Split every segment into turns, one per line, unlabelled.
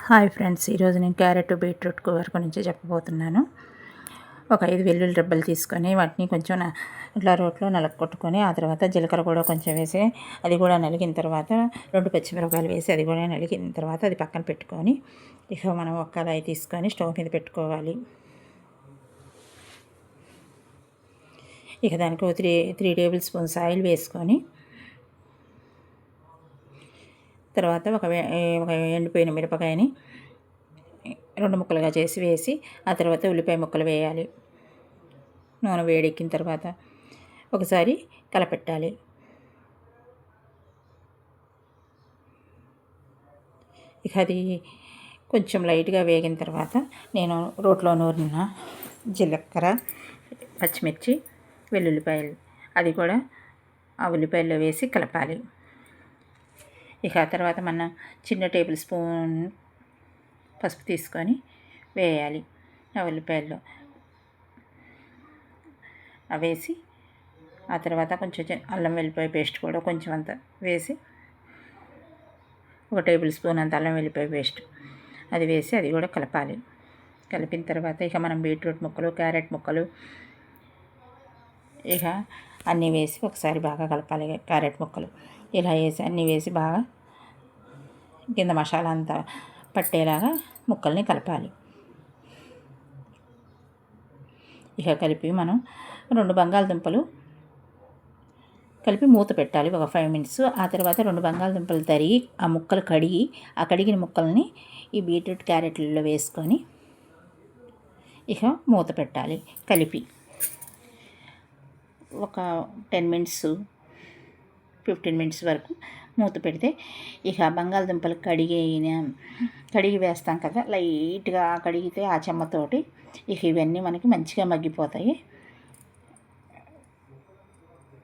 Hi friends, ఈరోజు నేను carrot beetroot కూర గురించి చెప్పబోతున్నాను. ఒక 5 వెల్లుల్లి రెబ్బలు తీసుకొని వాటిని కొంచెం ఇట్లా రోట్లో నలగొట్టుకొని ఆ తర్వాత జీలకర్ర కూడా కొంచెం వేసి అది కూడా నలిగిన తర్వాత 2 పచ్చిమిరపకాయలు వేసి అది కూడా నలిగిన తర్వాత అది పక్కన పెట్టుకొని ఇక మనం ఒక కడాయి తీసుకొని స్టవ్ మీద పెట్టుకోవాలి. ఇక దానికి 3 టేబుల్ స్పూన్స్ ఆయిల్ వేసుకొని తర్వాత ఒక ఎండిపోయిన మిరపకాయని 2 ముక్కలుగా చేసి వేసి ఆ తర్వాత ఉల్లిపాయ ముక్కలు వేయాలి. నూనె వేడెక్కిన తర్వాత ఒకసారి కలపెట్టాలి. ఇక అది కొంచెం లైట్గా వేగిన తర్వాత నేను రోట్లో నూరిన జీలకర్ర, పచ్చిమిర్చి, వెల్లుల్లిపాయలు అది కూడా ఆ ఉల్లిపాయల్లో వేసి కలపాలి. ఇక ఆ తర్వాత మన చిన్న టేబుల్ స్పూన్ పసుపు తీసుకొని వేయాలి ఆ ఉల్లిపాయల్లో వేసి ఆ తర్వాత కొంచెం అల్లం వెల్లిపాయ పేస్ట్ కూడా కొంచెం అంత వేసి 1 టేబుల్ స్పూన్ అంత అల్లం వెల్లిపాయ పేస్ట్ అది వేసి అది కూడా కలపాలి. కలిపిన తర్వాత ఇక మనం బీట్రూట్ ముక్కలు, క్యారెట్ ముక్కలు ఇక అన్నీ వేసి ఒకసారి బాగా కలపాలి. క్యారెట్ ముక్కలు ఇలా వేసి అన్నీ వేసి బాగా కింద మసాలా అంతా పట్టేలాగా ముక్కల్ని కలపాలి. ఇక కలిపి మనం 2 బంగాళదుంపలు కలిపి మూత పెట్టాలి ఒక 5 మినిట్స్. ఆ తర్వాత 2 బంగాళదుంపలు తరిగి ఆ ముక్కలు కడిగి ఆ కడిగిన ముక్కల్ని ఈ బీట్రూట్ క్యారెట్లలో వేసుకొని ఇక మూత పెట్టాలి. కలిపి ఒక 10 మినిట్స్ 15 మినిట్స్ వరకు మూత పెడితే ఇక బంగాళదుంపలు కడిగి వేస్తాం కదా, లైట్గా కడిగితే ఆ చెమ్మతోటి ఇక ఇవన్నీ మనకి మంచిగా మగ్గిపోతాయి.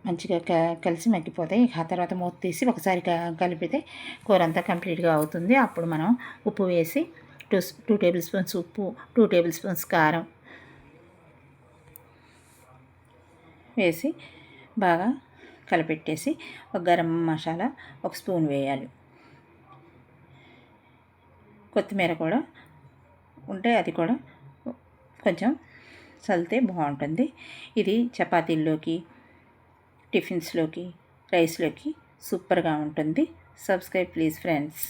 మంచిగా కలిసి మగ్గిపోతాయి. ఇక ఆ తర్వాత మూత తీసి ఒకసారి కలిపితే కూర అంతా కంప్లీట్గా అవుతుంది. అప్పుడు మనం ఉప్పు వేసి 2 టేబుల్ స్పూన్స్ ఉప్పు, 2 టేబుల్ స్పూన్స్ కారం వేసి బాగా కలిపెట్టేసి ఒక గరం మసాలా 1 స్పూన్ వేయాలి. కొత్తిమీర కూడా ఉంటే అది కూడా కొంచెం చల్లితే బాగుంటుంది. ఇది చపాతీల్లోకి, టిఫిన్స్లోకి, రైస్లోకి సూపర్గా ఉంటుంది. Subscribe please friends.